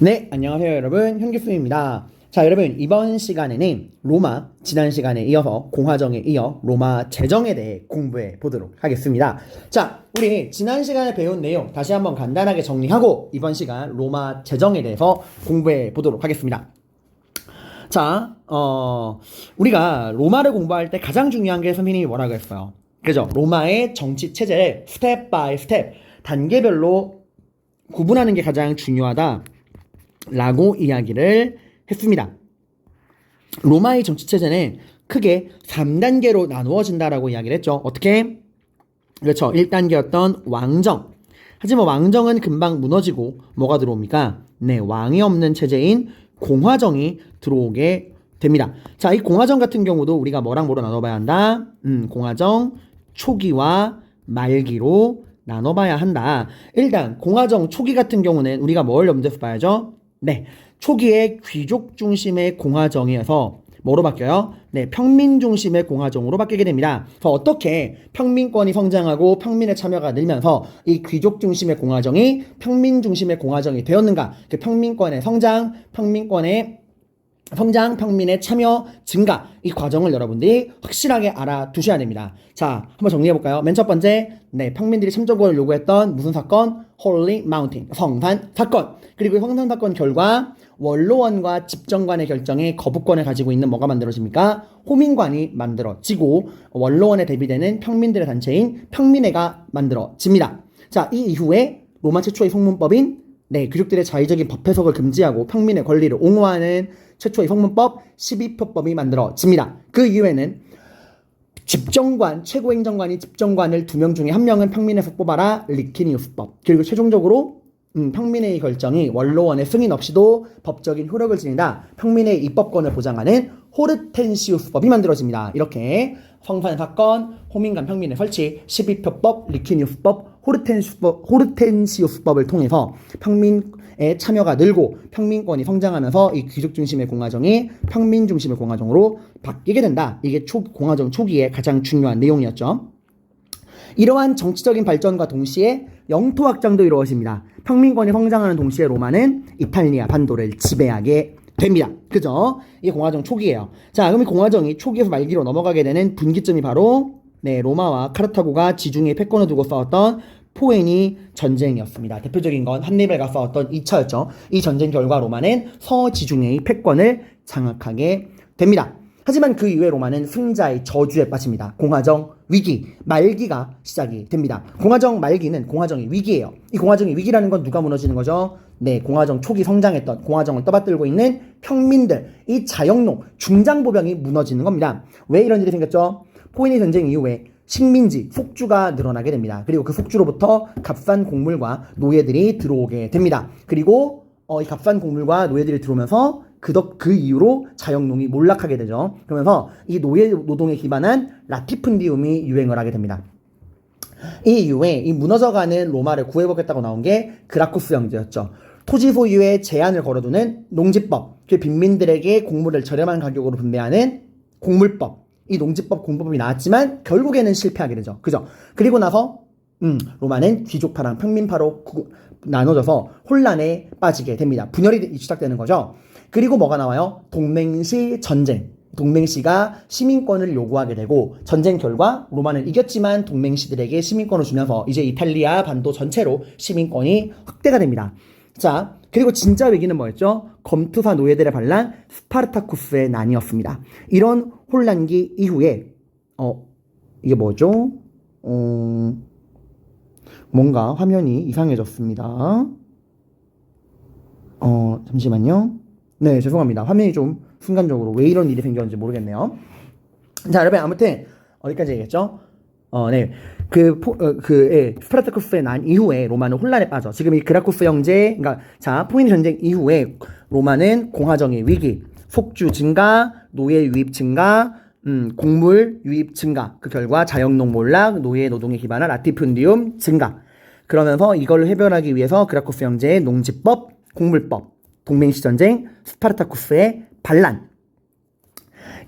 네, 안녕하세요 여러분. 현기수입니다. 자, 여러분 이번 시간에는 로마, 지난 시간에 이어서 공화정에 이어 로마 제정에 대해 공부해 보도록 하겠습니다. 자, 우리 지난 시간에 배운 내용 다시 한번 간단하게 정리하고 이번 시간 로마 제정에 대해서 공부해 보도록 하겠습니다. 자, 우리가 로마를 공부할 때 가장 중요한 게 선생님이 뭐라고 했어요? 그죠? 로마의 정치 체제를 스텝 바이 스텝 단계별로 구분하는 게 가장 중요하다 라고 이야기를 했습니다. 로마의 정치체제는 크게 3단계로 나누어진다라고 이야기를 했죠. 어떻게? 그렇죠. 1단계였던 왕정. 하지만 왕정은 금방 무너지고 뭐가 들어옵니까? 네, 왕이 없는 체제인 공화정이 들어오게 됩니다. 자, 이 공화정 같은 경우도 우리가 뭐랑 뭐로 나눠봐야 한다? 공화정 초기와 말기로 나눠봐야 한다. 일단 공화정 초기 같은 경우는 우리가 뭘 염두에서 봐야죠? 네, 초기에 귀족 중심의 공화정이어서 뭐로 바뀌어요? 네, 평민 중심의 공화정으로 바뀌게 됩니다. 그래서 어떻게 평민권이 성장하고 평민의 참여가 늘면서 이 귀족 중심의 공화정이 평민 중심의 공화정이 되었는가? 그 평민권의 성장, 평민의 참여 증가, 이 과정을 여러분들이 확실하게 알아두셔야 됩니다. 자, 한번 정리해볼까요? 맨 첫 번째, 네, 평민들이 참정권을 요구했던 무슨 사건? Holy Mountain, 성산 사건. 그리고 성산 사건 결과 원로원과 집정관의 결정에 거부권을 가지고 있는 뭐가 만들어집니까? 호민관이 만들어지고 원로원에 대비되는 평민들의 단체인 평민회가 만들어집니다. 자, 이 이후에 로마 최초의 성문법인 네, 귀족들의 자의적인 법 해석을 금지하고 평민의 권리를 옹호하는 최초의 성문법 12표법이 만들어집니다. 그 이후에는 집정관, 최고행정관이 집정관을 2명 중에 1명은 평민에서 뽑아라 리키니우스법. 그리고 최종적으로 평민의 결정이 원로원의 승인 없이도 법적인 효력을 지닌다. 평민의 입법권을 보장하는 호르텐시우스법이 만들어집니다. 이렇게 성산사건, 호민간 평민의 설치, 12표법, 리키니우스법, 호르텐시우스법을 통해서 평민의 참여가 늘고 평민권이 성장하면서 이 귀족 중심의 공화정이 평민 중심의 공화정으로 바뀌게 된다. 이게 공화정 초기에 가장 중요한 내용이었죠. 이러한 정치적인 발전과 동시에 영토 확장도 이루어집니다. 평민권이 성장하는 동시에 로마는 이탈리아 반도를 지배하게 됩니다. 그죠? 이게 공화정 초기예요. 자, 그럼 이 공화정이 초기에서 말기로 넘어가게 되는 분기점이 바로 네, 로마와 카르타고가 지중해 패권을 두고 싸웠던 포에니 전쟁이었습니다. 대표적인 건 한니발과 싸웠던 2차였죠. 이 전쟁 결과 로마는 서지중해의 패권을 장악하게 됩니다. 하지만 그 이후에 로마는 승자의 저주에 빠집니다. 공화정 위기, 말기가 시작이 됩니다. 공화정 말기는 공화정의 위기예요. 이 공화정의 위기라는 건 누가 무너지는 거죠? 네, 공화정 초기 성장했던 공화정을 떠받들고 있는 평민들, 이 자영농, 중장보병이 무너지는 겁니다. 왜 이런 일이 생겼죠? 포에니 전쟁 이후에 식민지, 속주가 늘어나게 됩니다. 그리고 그 속주로부터 값싼 곡물과 노예들이 들어오게 됩니다. 그리고 이 값싼 곡물과 노예들이 들어오면서 그 이후로 자영농이 몰락하게 되죠. 그러면서 이 노예 노동에 기반한 라티푼디움이 유행을 하게 됩니다. 이 이후에 이 무너져가는 로마를 구해보겠다고 나온 게 그라쿠스 형제였죠. 토지 소유에 제한을 걸어두는 농지법, 그 빈민들에게 곡물을 저렴한 가격으로 분배하는 곡물법, 이 농지법 공법이 나왔지만 결국에는 실패하게 되죠. 그죠? 그리고 나서 로마는 귀족파랑 평민파로 나눠져서 혼란에 빠지게 됩니다. 분열이 시작되는 거죠. 그리고 뭐가 나와요? 동맹시 전쟁. 동맹시가 시민권을 요구하게 되고 전쟁 결과 로마는 이겼지만 동맹시들에게 시민권을 주면서 이제 이탈리아 반도 전체로 시민권이 확대가 됩니다. 자, 그리고 진짜 위기는 뭐였죠? 검투사 노예들의 반란 스파르타쿠스의 난이었습니다. 이런 혼란기 이후에 이게 뭐죠? 뭔가 화면이 이상해졌습니다. 잠시만요. 네, 죄송합니다. 화면이 좀 순간적으로 왜 이런 일이 생겼는지 모르겠네요. 자, 여러분 아무튼 어디까지 얘기했죠? 네. 스파르타쿠스의 난 이후에 로마는 혼란에 빠져. 지금 이 그라쿠스 형제, 그러니까 자, 포에니 전쟁 이후에 로마는 공화정의 위기, 속주 증가, 노예 유입 증가, 곡물 유입 증가. 그 결과 자영농 몰락, 노예 노동에 기반한 라티푼디움 증가. 그러면서 이걸 해결하기 위해서 그라쿠스 형제의 농지법, 곡물법, 동맹시 전쟁, 스파르타쿠스의 반란.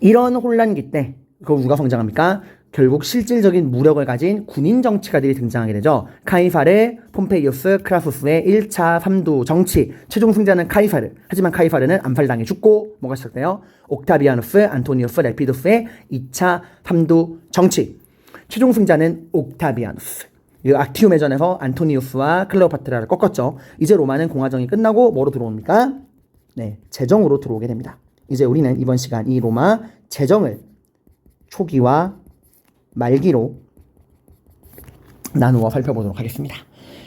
이런 혼란기 때 그거 누가 성장합니까? 결국 실질적인 무력을 가진 군인 정치가들이 등장하게 되죠. 카이사르, 폼페이우스, 크라수스의 1차 3두 정치. 최종 승자는 카이사르. 하지만 카이사르는 암살당해 죽고 뭐가 시작돼요? 옥타비아누스, 안토니우스, 레피두스의 2차 3두 정치. 최종 승자는 옥타비아누스. 이 악티움 해전에서 안토니우스와 클레오파트라를 꺾었죠. 이제 로마는 공화정이 끝나고 뭐로 들어옵니까? 네, 제정으로 들어오게 됩니다. 이제 우리는 이번 시간 이 로마 제정을 초기와 말기로 나누어 살펴보도록 하겠습니다.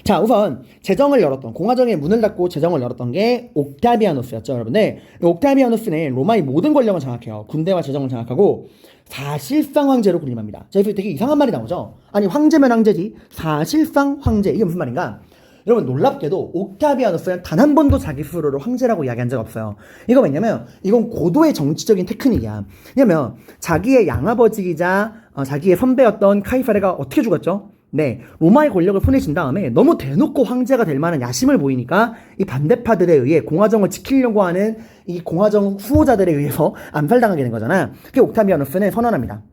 자, 우선 제정을 열었던, 공화정의 문을 닫고 제정을 열었던 게 옥타비아누스였죠, 여러분들. 옥타비아누스는 로마의 모든 권력을 장악해요. 군대와 제정을 장악하고 사실상 황제로 군림합니다. 자, 여기서 되게 이상한 말이 나오죠. 아니, 황제면 황제지 사실상 황제, 이게 무슨 말인가? 여러분, 놀랍게도 옥타비아누스는 단 한 번도 자기 스스로를 황제라고 이야기한 적 없어요. 이거 왜냐면 이건 고도의 정치적인 테크닉이야. 왜냐면 자기의 양아버지이자 자기의 선배였던 카이사르가 어떻게 죽었죠? 네, 로마의 권력을 손에 쥔 다음에 너무 대놓고 황제가 될 만한 야심을 보이니까 이 반대파들에 의해 공화정을 지키려고 하는 이 공화정 후보자들에 의해서 암살당하게 된 거잖아. 그게 옥타비아누스는 선언합니다.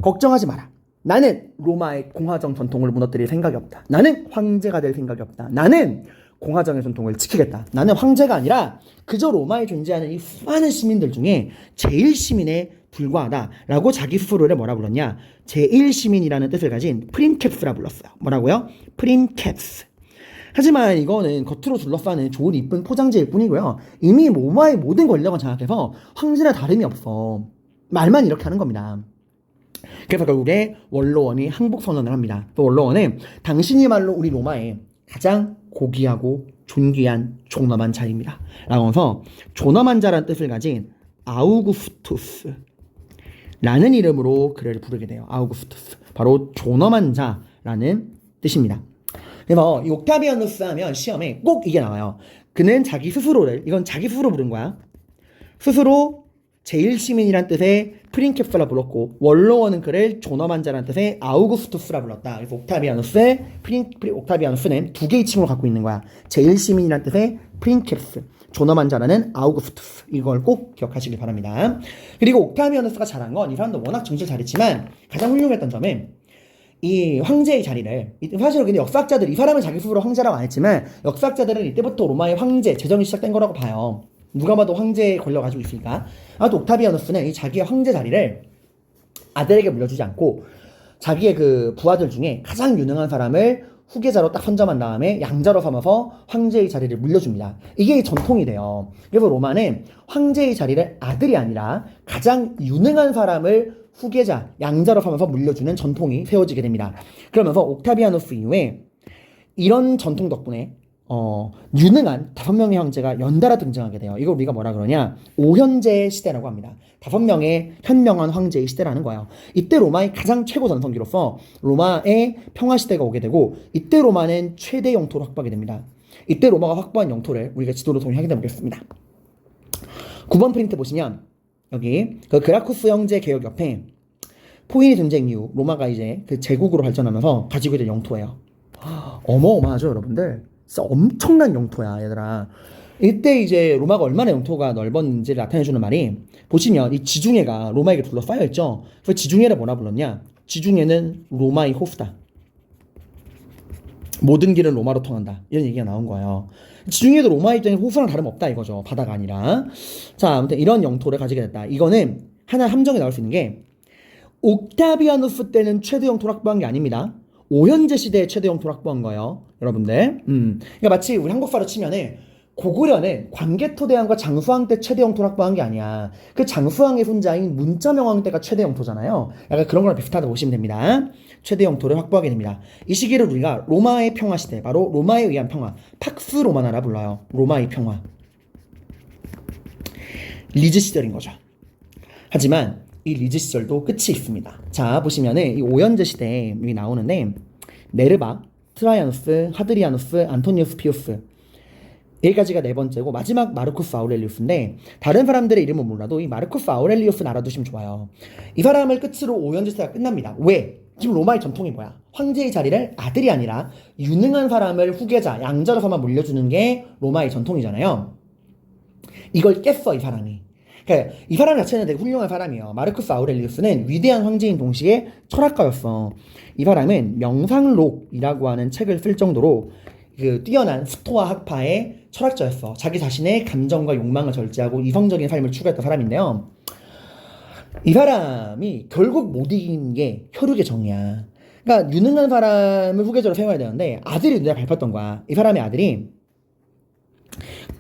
걱정하지 마라. 나는 로마의 공화정 전통을 무너뜨릴 생각이 없다. 나는 황제가 될 생각이 없다. 나는 공화정의 전통을 지키겠다. 나는 황제가 아니라 그저 로마에 존재하는 이 수많은 시민들 중에 제일 시민에 불과하다라고 자기 스스로를 뭐라 불렀냐? 제일 시민이라는 뜻을 가진 프린캡스라 불렀어요. 뭐라고요? 프린캡스. 하지만 이거는 겉으로 둘러싸는 좋은 이쁜 포장지일 뿐이고요. 이미 로마의 모든 권력을 장악해서 황제나 다름이 없어. 말만 이렇게 하는 겁니다. 그래서 결국에 원로원이 항복 선언을 합니다. 또 원로원은 당신이 말로 우리 로마의 가장 고귀하고 존귀한 존엄한 자입니다. 라고 해서 존엄한 자라는 뜻을 가진 아우구스투스 라는 이름으로 그를 부르게 돼요. 아우구스투스. 바로 존엄한 자라는 뜻입니다. 그래서 이 옥타비아누스 하면 시험에 꼭 이게 나와요. 그는 자기 스스로를, 이건 자기 스스로 부른 거야. 스스로 제일 시민이란 뜻의 프린캡스라 불렀고 원로원은 그를 존엄한 자란 뜻의 아우구스투스라 불렀다. 그래서 옥타비아누스는 두 개의 칭호를 갖고 있는 거야. 제일 시민이란 뜻의 프린캡스, 존엄한 자라는 아우구스투스. 이걸 꼭 기억하시길 바랍니다. 그리고 옥타비아누스가 잘한 건 이 사람도 워낙 정치를 잘했지만 가장 훌륭했던 점은 이 황제의 자리를, 사실은 근데 역사학자들, 이 사람은 자기 스스로 황제라고 안 했지만 역사학자들은 이때부터 로마의 황제, 제정이 시작된 거라고 봐요. 누가 봐도 황제의 권력을 가지고 있으니까. 또 옥타비아누스는 이 자기의 황제 자리를 아들에게 물려주지 않고 자기의 그 부하들 중에 가장 유능한 사람을 후계자로 딱 선점한 다음에 양자로 삼아서 황제의 자리를 물려줍니다. 이게 전통이 돼요. 그래서 로마는 황제의 자리를 아들이 아니라 가장 유능한 사람을 후계자, 양자로 삼아서 물려주는 전통이 세워지게 됩니다. 그러면서 옥타비아누스 이후에 이런 전통 덕분에 유능한 5명의 황제가 연달아 등장하게 돼요. 이걸 우리가 뭐라 그러냐? 오현제 시대라고 합니다. 5명의 현명한 황제의 시대라는 거예요. 이때 로마의 가장 최고 전성기로서 로마의 평화 시대가 오게 되고 이때 로마는 최대 영토를 확보하게 됩니다. 이때 로마가 확보한 영토를 우리가 지도로 통해 확인해 보겠습니다. 9번 프린트 보시면 여기 그 그라쿠스 형제 개혁 옆에 포이니 전쟁 이후 로마가 이제 그 제국으로 발전하면서 가지고 있는 영토예요. 어마어마하죠, 여러분들. 진짜 엄청난 영토야, 얘들아. 이때 이제 로마가 얼마나 영토가 넓었는지를 나타내주는 말이, 보시면 이 지중해가 로마에게 둘러싸여 있죠. 그래서 지중해를 뭐라 불렀냐? 지중해는 로마의 호수다. 모든 길은 로마로 통한다. 이런 얘기가 나온 거예요. 지중해도 로마 입장에 호수랑 다름없다 이거죠. 바다가 아니라. 자, 아무튼 이런 영토를 가지게 됐다. 이거는 하나 함정에 나올 수 있는 게 옥타비아누스 때는 최대 영토를 확보한 게 아닙니다. 오현제 시대에 최대 영토를 확보한 거예요. 여러분들. 그러니까 마치 우리 한국사로 치면은 고구려는 광개토대왕과 장수왕 때 최대 영토를 확보한 게 아니야. 그 장수왕의 손자인 문자명왕 때가 최대 영토잖아요. 약간 그런 거랑 비슷하다고 보시면 됩니다. 최대 영토를 확보하게 됩니다. 이 시기를 우리가 로마의 평화 시대, 바로 로마에 의한 평화, 팍스 로마나라 불러요. 로마의 평화. 리즈 시절인 거죠. 하지만 이 리즈 시절도 끝이 있습니다. 자, 보시면은 이 오현제 시대에 여기 나오는데 네르바, 트라이아누스, 하드리아누스, 안토니우스 피우스, 여기까지가 네 번째고 마지막 마르쿠스 아우렐리우스인데 다른 사람들의 이름은 몰라도 이 마르쿠스 아우렐리우스는 알아두시면 좋아요. 이 사람을 끝으로 오현제 시대가 끝납니다. 왜? 지금 로마의 전통이 뭐야? 황제의 자리를 아들이 아니라 유능한 사람을 후계자, 양자로서만 물려주는 게 로마의 전통이잖아요. 이걸 깼어, 이 사람이. 그러니까 이 사람 자체는 되게 훌륭한 사람이에요. 마르쿠스 아우렐리우스는 위대한 황제인 동시에 철학가였어. 이 사람은 명상록이라고 하는 책을 쓸 정도로 그 뛰어난 스토아 학파의 철학자였어. 자기 자신의 감정과 욕망을 절제하고 이성적인 삶을 추구했던 사람인데요. 이 사람이 결국 못 이긴 게 혈육의 정이야. 그러니까 유능한 사람을 후계자로 세워야 되는데 아들이 눈에 밟혔던 거야. 이 사람의 아들이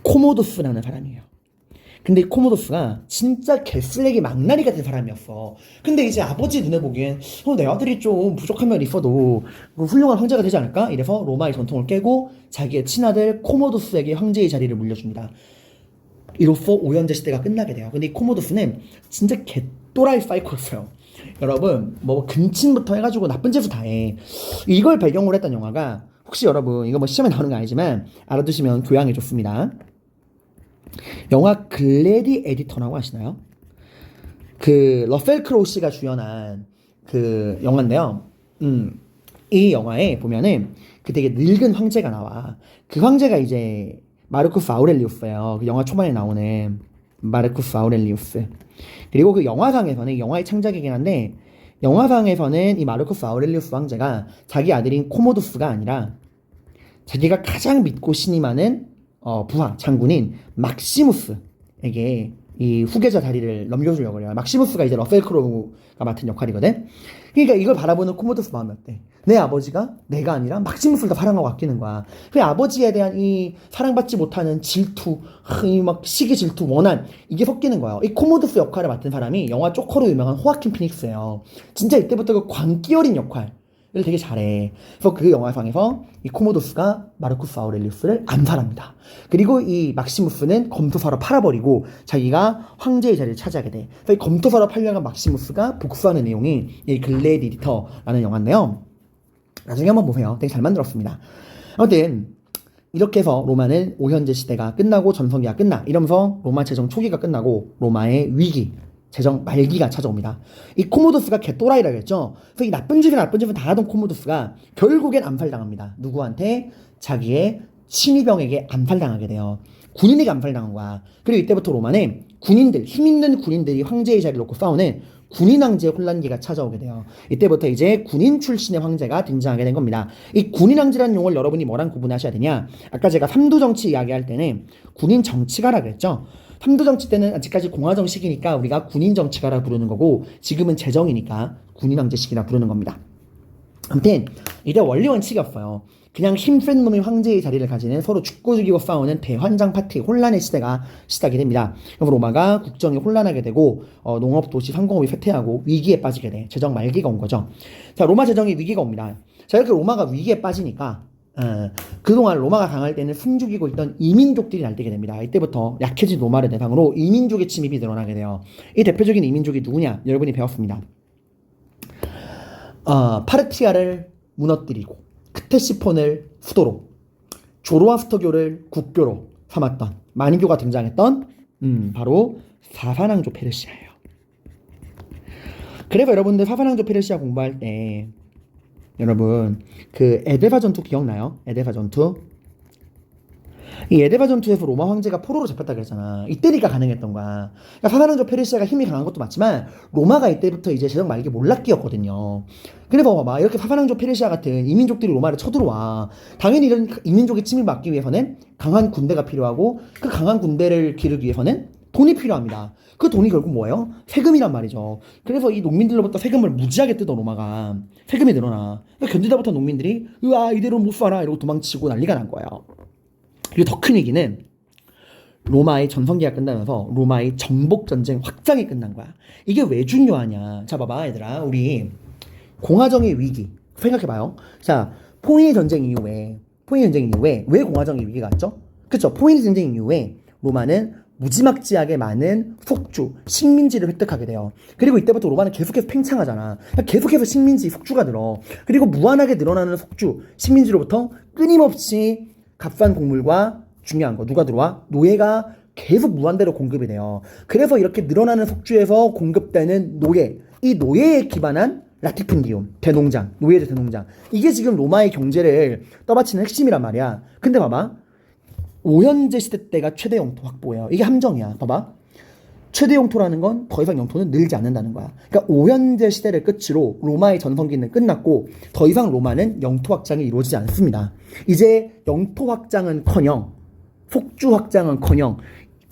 코모도스라는 사람이에요. 근데 이 코모도스가 진짜 개쓰레기 망나니 같은 사람이었어. 근데 이제 아버지 눈에 보기엔 내 아들이 좀 부족한 면이 있어도 훌륭한 황제가 되지 않을까? 이래서 로마의 전통을 깨고 자기의 친아들 코모도스에게 황제의 자리를 물려줍니다. 이로써 오현제 시대가 끝나게 돼요. 근데 이 코모도스는 진짜 개또라이 사이코였어요. 여러분 뭐 근친부터 해가지고 나쁜 짓을 다 해. 이걸 배경으로 했던 영화가 혹시 여러분 이거 뭐 시험에 나오는 거 아니지만 알아두시면 교양에 좋습니다. 영화 글래디 에디터라고 아시나요? 그 러셀 크로우 씨가 주연한 그 영화인데요. 이 영화에 보면은 그 되게 늙은 황제가 나와. 그 황제가 이제 마르쿠스 아우렐리우스예요. 그 영화 초반에 나오는 마르쿠스 아우렐리우스. 그리고 그 영화상에서는 영화의 창작이긴 한데 영화상에서는 이 마르쿠스 아우렐리우스 황제가 자기 아들인 코모도스가 아니라 자기가 가장 믿고 신임하는 부하 장군인 막시무스에게 이 후계자 자리를 넘겨주려고 해요. 막시무스가 이제 러셀 크로우가 맡은 역할이거든. 그러니까 이걸 바라보는 코모도스 마음이 어때? 내 아버지가 내가 아니라 막시무스를 더 사랑하고 아끼는 거야. 그 아버지에 대한 이 사랑받지 못하는 질투, 이 막 시기 질투, 원한 이게 섞이는 거예요. 이 코모도스 역할을 맡은 사람이 영화 조커로 유명한 호아킨 피닉스예요. 진짜 이때부터 그 광기 어린 역할 을 되게 잘해. 그래서 그 영화상에서 이 코모도스가 마르쿠스 아우렐리우스를 암살합니다. 그리고 이 막시무스는 검투사로 팔아버리고 자기가 황제의 자리를 차지하게 돼. 그래서 이 검투사로 팔려간 막시무스가 복수하는 내용이 이 글래디에이터라는 영화인데요. 나중에 한번 보세요. 되게 잘 만들었습니다. 아무튼 이렇게 해서 로마는 오현제 시대가 끝나고 전성기가 끝나. 이러면서 로마 제정 초기가 끝나고 로마의 위기 제정 말기가 찾아옵니다. 이 코모도스가 개또라이라고 했죠. 그래서 이 나쁜 짓을 다 하던 코모도스가 결국엔 암살당합니다. 누구한테? 자기의 친위병에게 암살당하게 돼요. 군인에게 암살당한 거야. 그리고 이때부터 로마는 군인들, 힘있는 군인들이 황제의 자리를 놓고 싸우는 군인왕제의 혼란기가 찾아오게 돼요. 이때부터 이제 군인 출신의 황제가 등장하게 된 겁니다. 이 군인왕제라는 용어를 여러분이 뭐랑 구분하셔야 되냐? 아까 제가 삼두정치 이야기할 때는 군인 정치가라고 했죠. 삼두정치 때는 아직까지 공화정 시기니까 우리가 군인 정치가라 부르는 거고 지금은 제정이니까 군인 황제 시기라 부르는 겁니다. 아무튼 이때 원리 원칙이 없어요. 그냥 힘센 놈이 황제의 자리를 가지는 서로 죽고 죽이고 싸우는 대환장 파티 혼란의 시대가 시작이 됩니다. 그래서 로마가 국정이 혼란하게 되고 농업 도시 상공업이 쇠퇴하고 위기에 빠지게 돼. 제정 말기가 온 거죠. 자, 로마 제정이 위기가 옵니다. 자, 이렇게 로마가 위기에 빠지니까 그동안 로마가 강할 때는 숨죽이고 있던 이민족들이 날뛰게 됩니다. 이때부터 약해진 로마를 대상으로 이민족의 침입이 늘어나게 돼요. 이 대표적인 이민족이 누구냐? 여러분이 배웠습니다. 파르티아를 무너뜨리고 크테시폰을 수도로 조로아스터교를 국교로 삼았던 만인교가 등장했던 바로 사사낭조 페르시아예요. 그래서 여러분들 사사낭조 페르시아 공부할 때 여러분 그 에데사 전투 기억나요? 에데사 전투. 이 에데사 전투에서 로마 황제가 포로로 잡혔다 그랬잖아. 이때니까 가능했던 거야. 그러니까 사사랑조 페르시아가 힘이 강한 것도 맞지만 로마가 이때부터 이제 제정 말기 몰락기였거든요. 그래서 봐봐, 이렇게 사사랑조 페르시아 같은 이민족들이 로마를 쳐들어와. 당연히 이런 이민족의 침입을 막기 위해서는 강한 군대가 필요하고 그 강한 군대를 기르기 위해서는 돈이 필요합니다. 그 돈이 결국 뭐예요? 세금이란 말이죠. 그래서 이 농민들로부터 세금을 무지하게 뜯어 로마가. 세금이 늘어나. 그러니까 견디다 못한 농민들이 으아 이대로 못 살아 이러고 도망치고 난리가 난 거예요. 그리고 더 큰 얘기는 로마의 전성기가 끝나면서 로마의 정복전쟁 확장이 끝난 거야. 이게 왜 중요하냐. 자 봐봐 얘들아, 우리 공화정의 위기 생각해봐요. 자, 포니의 전쟁 이후에 왜 공화정의 위기가 왔죠? 그쵸? 포니의 전쟁 이후에 로마는 무지막지하게 많은 속주, 식민지를 획득하게 돼요. 그리고 이때부터 로마는 계속해서 팽창하잖아. 계속해서 식민지, 속주가 늘어. 그리고 무한하게 늘어나는 속주, 식민지로부터 끊임없이 값싼 곡물과 중요한 거 누가 들어와? 노예가 계속 무한대로 공급이 돼요. 그래서 이렇게 늘어나는 속주에서 공급되는 노예, 이 노예에 기반한 라티푼디움, 대농장, 노예제 대농장. 이게 지금 로마의 경제를 떠받치는 핵심이란 말이야. 근데 봐봐. 오현제 시대 때가 최대 영토 확보예요. 이게 함정이야. 봐봐. 최대 영토라는 건 더 이상 영토는 늘지 않는다는 거야. 그러니까 오현제 시대를 끝으로 로마의 전성기는 끝났고 더 이상 로마는 영토 확장이 이루어지지 않습니다. 이제 영토 확장은커녕 속주 확장은커녕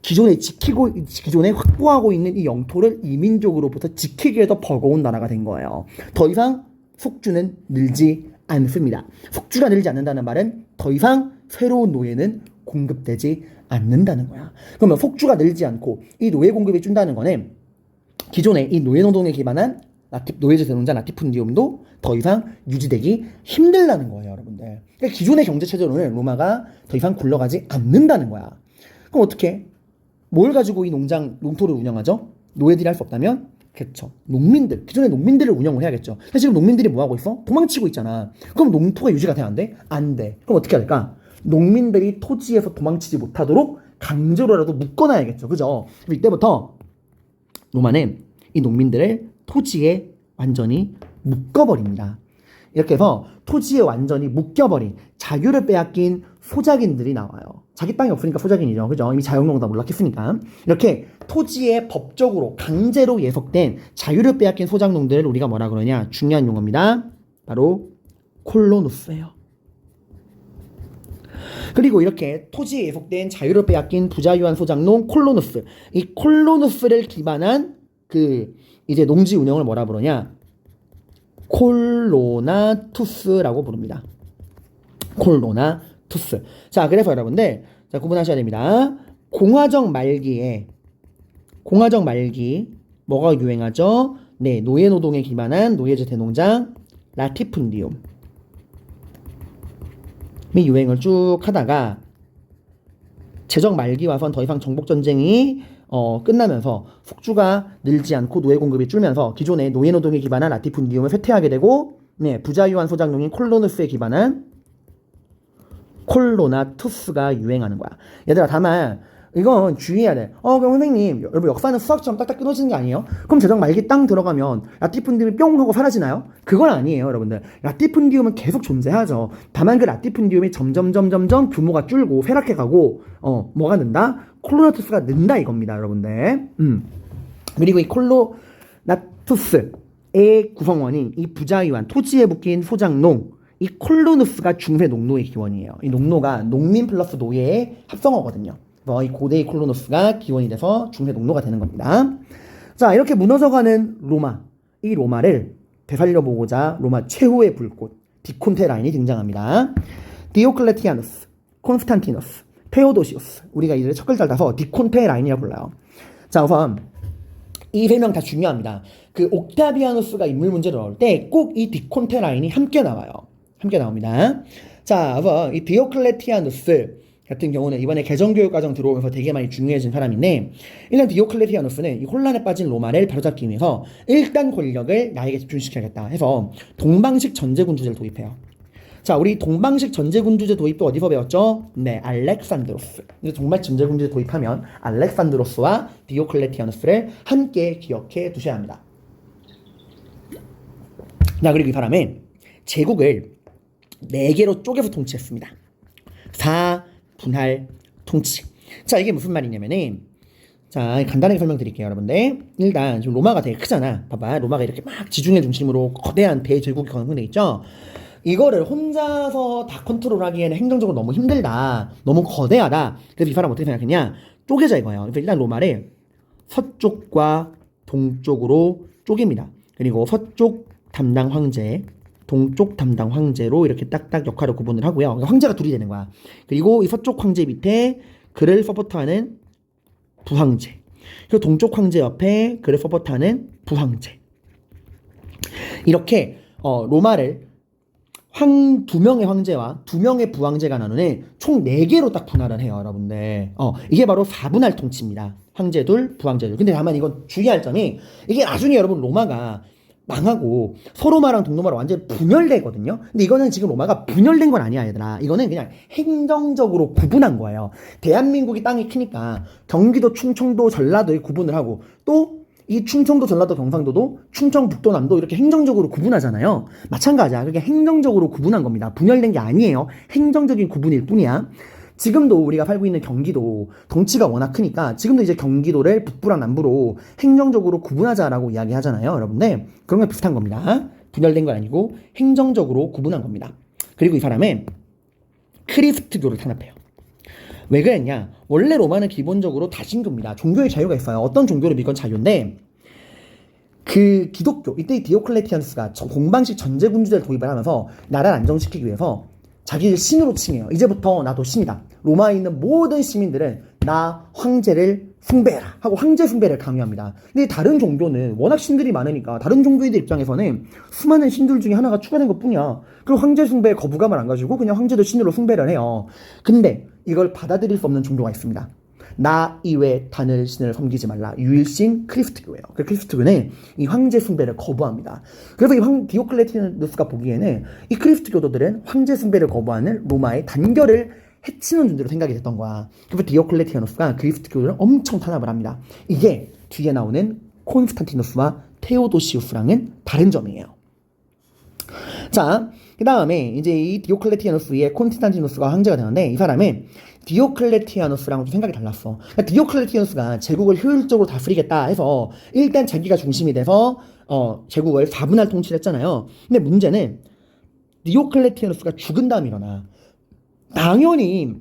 기존에 확보하고 있는 이 영토를 이민족으로부터 지키기 위해서 버거운 나라가 된 거예요. 더 이상 속주는 늘지 않습니다. 속주가 늘지 않는다는 말은 더 이상 새로운 노예는 공급되지 않는다는 거야. 그러면 속주가 늘지 않고 이 노예 공급이 준다는 거는 기존에 이 노예 노동에 기반한 노예제 대농자 라티푼디움도 더 이상 유지되기 힘들다는 거예요, 여러분들. 그러니까 기존의 경제 체제로는 로마가 더 이상 굴러가지 않는다는 거야. 그럼 어떻게? 뭘 가지고 이 농토를 운영하죠? 노예들이 할 수 없다면? 그렇죠. 기존의 농민들을 운영을 해야겠죠. 근데 지금 농민들이 뭐 하고 있어? 도망치고 있잖아. 그럼 농토가 유지가 돼, 안 돼? 안 돼. 그럼 어떻게 해야 될까? 농민들이 토지에서 도망치지 못하도록 강제로라도 묶어놔야겠죠. 그죠? 그럼 이때부터 로마는 이 농민들을 토지에 완전히 묶어버립니다. 이렇게 해서 토지에 완전히 묶여버린 자유를 빼앗긴 소작인들이 나와요. 자기 땅이 없으니까 소작인이죠. 그죠? 이미 자유농을 다 몰락했으니까. 이렇게 토지에 법적으로 강제로 예속된 자유를 빼앗긴 소작농들을 우리가 뭐라 그러냐? 중요한 용어입니다. 바로 콜로누스예요. 그리고 이렇게 토지에 예속된 자유를 빼앗긴 부자유한 소작농 콜로누스. 이 콜로누스를 기반한 이제 농지 운영을 뭐라 부르냐? 콜로나투스라고 부릅니다. 콜로나투스. 자, 그래서 여러분들 자, 구분하셔야 됩니다. 공화정 말기 뭐가 유행하죠? 네, 노예 노동에 기반한 노예제 대농장 라티푼디움이 유행을 쭉 하다가 제정 말기 와선 더 이상 정복 전쟁이 끝나면서 속주가 늘지 않고 노예 공급이 줄면서 기존의 노예 노동에 기반한 라티푼디움을 쇠퇴하게 되고, 네, 부자유한 소작농인 콜로누스에 기반한 콜로나투스가 유행하는 거야. 얘들아, 다만 이건 주의해야 돼. 그럼 선생님, 여러분 역사는 수학처럼 딱딱 끊어지는 게 아니에요? 그럼 제정 말기 땅 들어가면 라티푼디움이 뿅 하고 사라지나요? 그건 아니에요, 여러분들. 라티푼디움은 계속 존재하죠. 다만 그 라티푼디움이 점점 규모가 줄고 쇠락해가고 뭐가 는다? 콜로나투스가 는다 이겁니다, 여러분들. 그리고 이 콜로나투스의 구성원인 이 부자유한 토지에 묶인 소작농, 이 콜로누스가 중세 농노의 기원이에요. 이 농노가 농민 플러스 노예의 합성어거든요. 이 고대의 콜로누스가 기원이 돼서 중세 농노가 되는 겁니다. 자, 이렇게 무너져가는 로마, 이 로마를 되살려보고자 로마 최후의 불꽃 디콘테 라인이 등장합니다. 디오클레티아누스, 콘스탄티누스, 테오도시우스, 우리가 이들의 첫 글자를 따서 디콘테 라인이라고 불러요. 자, 우선 이 세 명 다 중요합니다. 그 옥타비아누스가 인물 문제를 넣을 때 꼭 이 디콘테 라인이 함께 나와요. 함께 나옵니다. 자, 우선 이 디오클레티아누스 같은 경우는 이번에 개정교육과정 들어오면서 되게 많이 중요해진 사람인데, 일단 디오클레티아누스는 이 혼란에 빠진 로마를 바로잡기 위해서 일단 권력을 나에게 집중시켜야겠다 해서 동방식 전제군주제를 도입해요. 자, 우리 동방식 전제군주제 도입도 어디서 배웠죠? 네, 알렉산드로스. 동방식 전제군주제 도입하면 알렉산드로스와 디오클레티아누스를 함께 기억해 두셔야 합니다. 자, 그리고 이 사람은 제국을 4개로 쪼개서 통치했습니다. 4분할 통치. 자, 이게 무슨 말이냐면은, 자, 간단하게 설명드릴게요, 여러분들. 일단 지금 로마가 되게 크잖아. 봐봐, 로마가 이렇게 막 지중해 중심으로 거대한 대제국이 건설돼 있죠. 이거를 혼자서 다 컨트롤하기에는 행정적으로 너무 힘들다, 너무 거대하다. 그래서 이 사람 어떻게 생각했냐? 쪼개자 이거예요. 그래서 일단 로마를 서쪽과 동쪽으로 쪼갭니다. 그리고 서쪽 담당 황제, 동쪽 담당 황제로 이렇게 딱딱 역할을 구분을 하고요. 그러니까 황제가 둘이 되는 거야. 그리고 이 서쪽 황제 밑에 그를 서포트하는 부황제, 그리고 동쪽 황제 옆에 그를 서포트하는 부황제. 이렇게 로마를 2명의 황제와 2명의 부황제가 나누는 총 4개로 딱 분할을 해요, 여러분들. 이게 바로 4분할 통치입니다. 황제 둘, 부황제 둘. 근데 다만 이건 주의할 점이, 이게 나중에 여러분 로마가 망하고 서로마랑 동로마랑 완전히 분열되거든요. 근데 이거는 지금 로마가 분열된 건 아니야, 얘들아. 이거는 그냥 행정적으로 구분한 거예요. 대한민국이 땅이 크니까 경기도, 충청도, 전라도에 구분을 하고, 또 이 충청도, 전라도, 경상도도 충청, 북도, 남도 이렇게 행정적으로 구분하잖아요. 마찬가지야. 그게 행정적으로 구분한 겁니다. 분열된 게 아니에요. 행정적인 구분일 뿐이야. 지금도 우리가 살고 있는 경기도 덩치가 워낙 크니까 지금도 이제 경기도를 북부랑 남부로 행정적으로 구분하자라고 이야기하잖아요. 여러분들 그런 게 비슷한 겁니다. 분열된 건 아니고 행정적으로 구분한 겁니다. 그리고 이 사람은 크리스트교를 탄압해요. 왜 그랬냐? 원래 로마는 기본적으로 다신교입니다. 종교의 자유가 있어요. 어떤 종교를 믿건 자유인데 그 기독교, 이때 디오클레티아누스가 공방식 전제군주제를 도입을 하면서 나라를 안정시키기 위해서 자기를 신으로 칭해요. 이제부터 나도 신이다. 로마에 있는 모든 시민들은 나 황제를 숭배해라 하고 황제 숭배를 강요합니다. 근데 다른 종교는 워낙 신들이 많으니까 다른 종교인들 입장에서는 수많은 신들 중에 하나가 추가된 것 뿐이야. 그리고 황제 숭배에 거부감을 안 가지고 그냥 황제도 신으로 숭배를 해요. 근데 이걸 받아들일 수 없는 종교가 있습니다. 나 이외 다른 신을 섬기지 말라. 유일신 크리스트교예요. 그 크리스트교는 이 황제 숭배를 거부합니다. 그래서 이 디오클레티아누스가 보기에는 이 크리스트교도들은 황제 숭배를 거부하는 로마의 단결을 해치는 존재로 생각이 됐던 거야. 그래서 디오클레티아누스가 그리스도교를 엄청 탄압을 합니다. 이게 뒤에 나오는 콘스탄티누스와 테오도시우스랑은 다른 점이에요. 자, 그 다음에 이제 이 디오클레티아누스 위에 콘스탄티누스가 황제가 되는데 이 사람은 디오클레티아누스랑 좀 생각이 달랐어. 그러니까 디오클레티아누스가 제국을 효율적으로 다스리겠다 해서 일단 자기가 중심이 돼서 제국을 4분할 통치를 했잖아요. 근데 문제는 디오클레티아누스가 죽은 다음 일어나. 당연히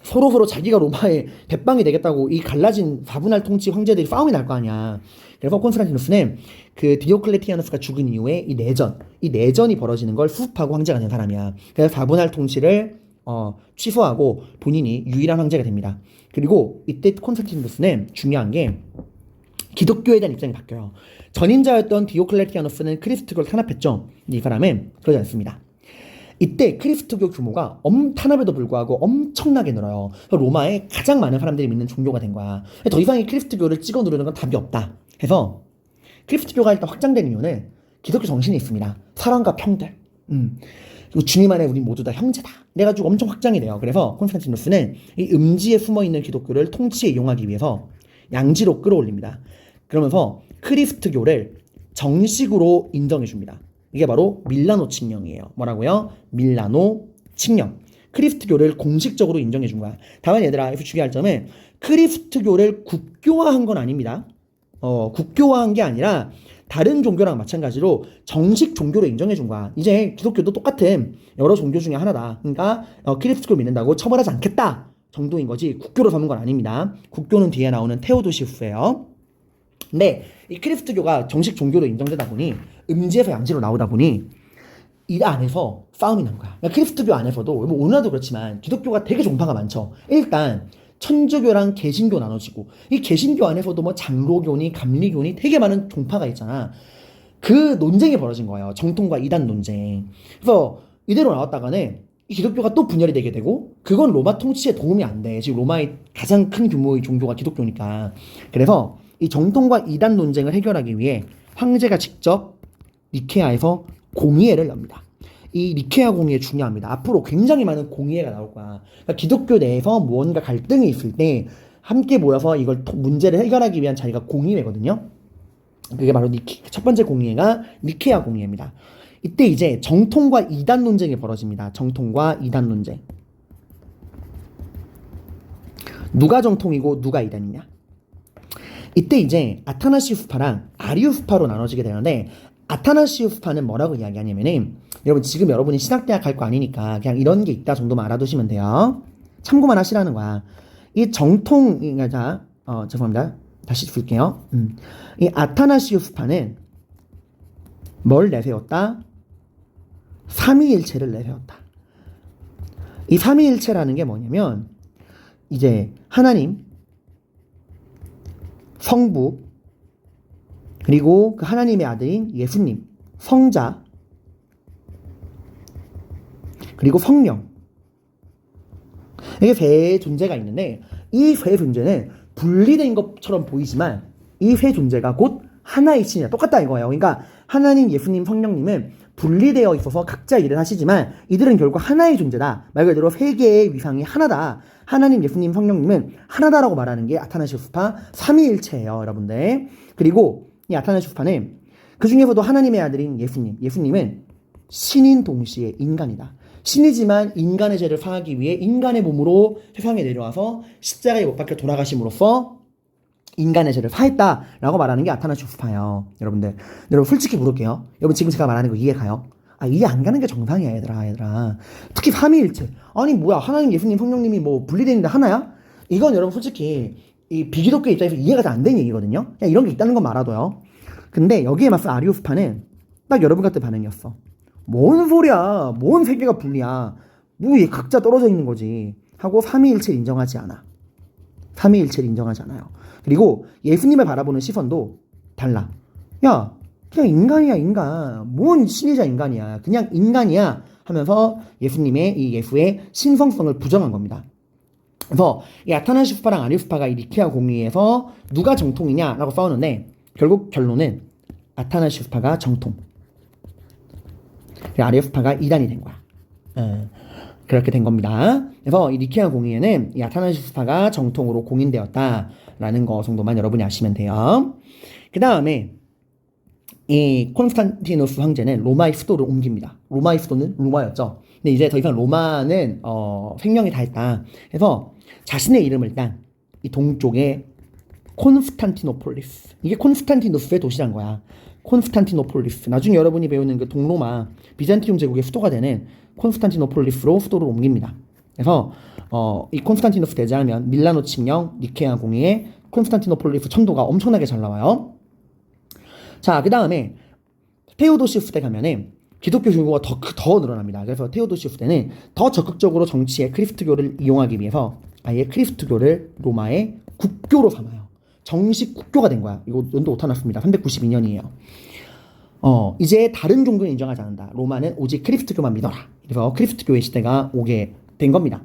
서로 자기가 로마의 대빵이 되겠다고 이 갈라진 4분할 통치 황제들이 싸움이 날 거 아니야. 그래서 콘스탄티누스는 그 디오클레티아누스가 죽은 이후에 이 내전이 벌어지는 걸 수습하고 황제가 된 사람이야. 그래서 4분할 통치를 취소하고 본인이 유일한 황제가 됩니다. 그리고 이때 콘스탄티누스는 중요한 게 기독교에 대한 입장이 바뀌어요. 전인자였던 디오클레티아누스는 크리스트교를 탄압했죠. 근데 이 사람은 그러지 않습니다. 이때 크리스트교 규모가 탄압에도 불구하고 엄청나게 늘어요. 로마에 가장 많은 사람들이 믿는 종교가 된 거야. 더 이상 이 크리스트교를 찍어 누르는 건 답이 없다. 해서 크리스트교가 일단 확장된 이유는 기독교 정신이 있습니다. 사랑과 평등. 그리고 주님 안에 우리 모두 다 형제다. 그래가지고 엄청 확장이 돼요. 그래서 콘스탄티누스는 이 음지에 숨어있는 기독교를 통치에 이용하기 위해서 양지로 끌어올립니다. 그러면서 크리스트교를 정식으로 인정해줍니다. 이게 바로 밀라노 칙령이에요. 뭐라고요? 밀라노 칙령. 크리스트교를 공식적으로 인정해준 거야. 다만 얘들아, 여기서 주의할 점은 크리스트교를 국교화한 건 아닙니다. 국교화한 게 아니라 다른 종교랑 마찬가지로 정식 종교로 인정해준 거야. 이제 기독교도 똑같은 여러 종교 중에 하나다. 그러니까 크리스트교 믿는다고 처벌하지 않겠다 정도인 거지 국교로 삼은 건 아닙니다. 국교는 뒤에 나오는 테오도시우스예요. 근데 이 크리스트교가 정식 종교로 인정되다 보니 음지에서 양지로 나오다 보니 이 안에서 싸움이 난 거야. 그러니까 크리스트교 안에서도 뭐 오늘도 그렇지만 기독교가 되게 종파가 많죠. 일단 천주교랑 개신교 나눠지고 이 개신교 안에서도 뭐 장로교니 감리교니 되게 많은 종파가 있잖아. 그 논쟁이 벌어진 거예요. 정통과 이단 논쟁. 그래서 이대로 나왔다가는 이 기독교가 또 분열이 되게 되고 그건 로마 통치에 도움이 안 돼. 지금 로마의 가장 큰 규모의 종교가 기독교니까. 그래서 이 정통과 이단 논쟁을 해결하기 위해 황제가 직접 니케아에서 공의회를 엽니다. 이 니케아 공의회 중요합니다. 앞으로 굉장히 많은 공의회가 나올 거야. 그러니까 기독교 내에서 무언가 갈등이 있을 때 함께 모여서 이걸 문제를 해결하기 위한 자리가 공의회거든요. 그게 바로 첫 번째 공의회가 니케아 공의회입니다. 이때 이제 정통과 이단 논쟁이 벌어집니다. 정통과 이단 논쟁. 누가 정통이고 누가 이단이냐? 이때 이제 아타나시우스파랑 아리우스파로 나눠지게 되는데 아타나시우스파는 뭐라고 이야기하냐면은 여러분 지금 여러분이 신학대학 갈 거 아니니까 그냥 이런 게 있다 정도만 알아두시면 돼요. 참고만 하시라는 거야. 이 죄송합니다. 다시 줄게요. 이 아타나시우스파는 뭘 내세웠다? 삼위일체를 내세웠다. 이 삼위일체라는 게 뭐냐면 이제 하나님, 성부, 그리고 그 하나님의 아들인 예수님, 성자, 그리고 성령. 이게 세 존재가 있는데 이 세 존재는 분리된 것처럼 보이지만 이 세 존재가 곧 하나의 신이야. 똑같다 이거예요. 그러니까 하나님, 예수님, 성령님은 분리되어 있어서 각자 일을 하시지만 이들은 결국 하나의 존재다. 말 그대로 세 개의 위상이 하나다. 하나님, 예수님, 성령님은 하나다라고 말하는 게 아타나시우스파 삼위일체예요, 여러분들. 그리고 이 아타나시우스파는 그 중에서도 하나님의 아들인 예수님은 신인 동시에 인간이다. 신이지만 인간의 죄를 사하기 위해 인간의 몸으로 세상에 내려와서 십자가에 못 박혀 돌아가심으로써 인간의 죄를 사했다라고 말하는 게 아타나시우스파예요. 여러분 솔직히 물을게요. 여러분 지금 제가 말하는 거 이해 가요? 이해 안 가는 게 정상이야, 얘들아. 특히 삼위일체. 아니 뭐야, 하나님, 예수님, 성령님이 뭐 분리되는데 하나야? 이건 여러분 솔직히 이 비기독교 입장에서 이해가 잘 안 되는 얘기거든요. 그냥 이런 게 있다는 건 말아둬요. 근데 여기에 맞서 아리우스파는 딱 여러분 같은 반응이었어. 뭔 소리야? 뭔 세계가 분리야? 뭐 얘 각자 떨어져 있는 거지. 하고 삼위일체를 인정하지 않아. 삼위일체를 인정하지 않아요. 그리고 예수님을 바라보는 시선도 달라. 야, 그냥 인간이야, 인간. 뭔 신이자 인간이야. 그냥 인간이야. 하면서 예수님의 이 예수의 신성성을 부정한 겁니다. 그래서 이 아타나시우스파랑 아리우스파가 이 니케아 공의에서 누가 정통이냐라고 싸우는데 결국 결론은 아타나시우스파가 정통. 아리우스파가 이단이 된 거야. 그렇게 된 겁니다. 그래서 이 니케아 공의에는 이 아타나시우스파가 정통으로 공인되었다라는 거 정도만 여러분이 아시면 돼요. 그 다음에 이 콘스탄티누스 황제는 로마의 수도를 옮깁니다. 로마의 수도는 로마였죠. 근데 이제 더 이상 로마는 생명이 다했다. 그래서 자신의 이름을 일단 이 동쪽에 콘스탄티노폴리스, 이게 콘스탄티누스의 도시란 거야. 콘스탄티노폴리스. 나중에 여러분이 배우는 그 동로마 비잔티움 제국의 수도가 되는 콘스탄티노폴리스로 수도를 옮깁니다. 그래서 이 콘스탄티누스 대제하면 밀라노 칙령, 니케아 공의회, 콘스탄티노폴리스 천도가 엄청나게 잘 나와요. 자, 그 다음에 테오도시우스 때 가면은 기독교 규모가 더 늘어납니다. 그래서 테오도시우스 때는 더 적극적으로 정치에 크리스트교를 이용하기 위해서 아예 크리스트교를 로마의 국교로 삼아요. 정식 국교가 된 거야. 이거 연도 오타 났습니다. 392년이에요. 이제 다른 종교는 인정하지 않는다. 로마는 오직 크리스트교만 믿어라. 그래서 크리스트교의 시대가 오게 된 겁니다.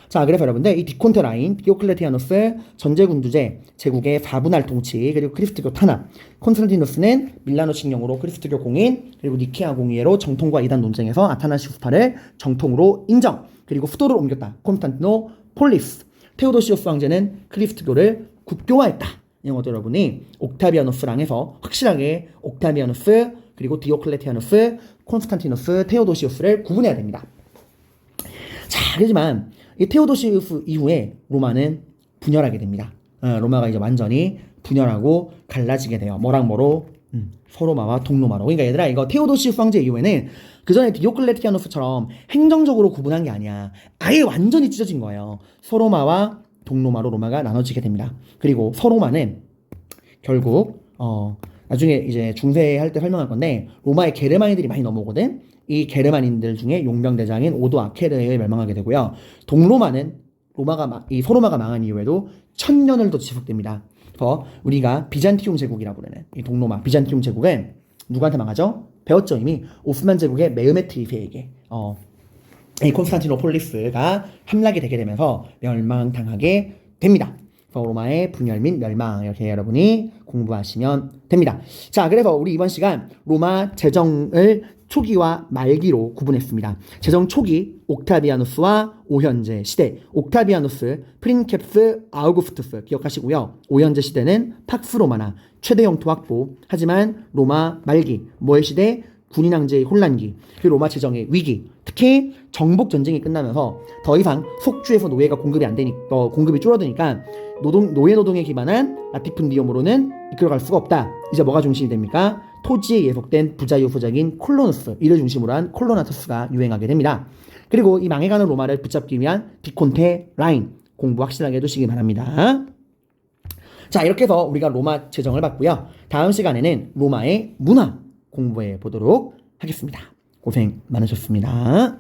자, 그래서 여러분들 이 디콘테 라인, 디오클레티아누스 전제군주제, 제국의 4분할 통치, 그리고 크리스트교 탄압, 콘스탄티누스는 밀라노 칙령으로 크리스트교 공인, 그리고 니케아 공의회로 정통과 이단 논쟁에서 아타나시우스파를 정통으로 인정, 그리고 수도를 옮겼다. 콘스탄티노폴리스. 테오도시우스 황제는 크리스트교를 국교화했다. 이런 것도 여러분이 옥타비아누스랑 해서 확실하게 옥타비아누스, 그리고 디오클레티아누스, 콘스탄티누스, 테오도시우스를 구분해야 됩니다. 자, 하지만 이 테오도시우스 이후에 로마는 분열하게 됩니다. 로마가 이제 완전히 분열하고 갈라지게 돼요. 뭐랑 뭐로? 서로마와 동로마로. 그러니까 얘들아, 이거 테오도시우스 황제 이후에는 그 전에 디오클레티아누스처럼 행정적으로 구분한 게 아니야. 아예 완전히 찢어진 거예요. 서로마와 동로마로 로마가 나눠지게 됩니다. 그리고 서로마는 결국 나중에 이제 중세할 때 설명할 건데 로마의 게르만인들이 많이 넘어오거든. 이 게르만인들 중에 용병대장인 오도 아케르에 멸망하게 되고요. 동로마는 이 소로마가 망한 이후에도 1000년을 더 지속됩니다. 그래서 우리가 비잔티움 제국이라고 부르는 이 동로마 비잔티움 제국은 누구한테 망하죠? 배웠죠 이미. 오스만 제국의 메흐메트 2세에게 이 콘스탄티노폴리스가 함락이 되게 되면서 멸망당하게 됩니다. 로마의 분열 및 멸망, 이렇게 여러분이 공부하시면 됩니다. 자, 그래서 우리 이번 시간 로마 제정을 초기와 말기로 구분했습니다. 제정 초기 옥타비아누스와 오현제 시대, 옥타비아누스 프린캡스 아우구스투스 기억하시고요. 오현제 시대는 팍스 로마나 최대 영토 확보. 하지만 로마 말기 뭐의 시대? 군인 황제의 혼란기, 그리고 로마 제정의 위기, 특히 정복 전쟁이 끝나면서 더 이상 속주에서 노예가 공급이 줄어드니까 노예 노동에 기반한 라티푼디움으로는 이끌어갈 수가 없다. 이제 뭐가 중심이 됩니까? 토지에 예속된 부자유 부작인 콜로누스, 이를 중심으로 한 콜로나투스가 유행하게 됩니다. 그리고 이 망해가는 로마를 붙잡기 위한 디콘테 라인, 공부 확실하게 해두시기 바랍니다. 자, 이렇게 해서 우리가 로마 제정을 봤고요. 다음 시간에는 로마의 문화 공부해 보도록 하겠습니다. 고생 많으셨습니다.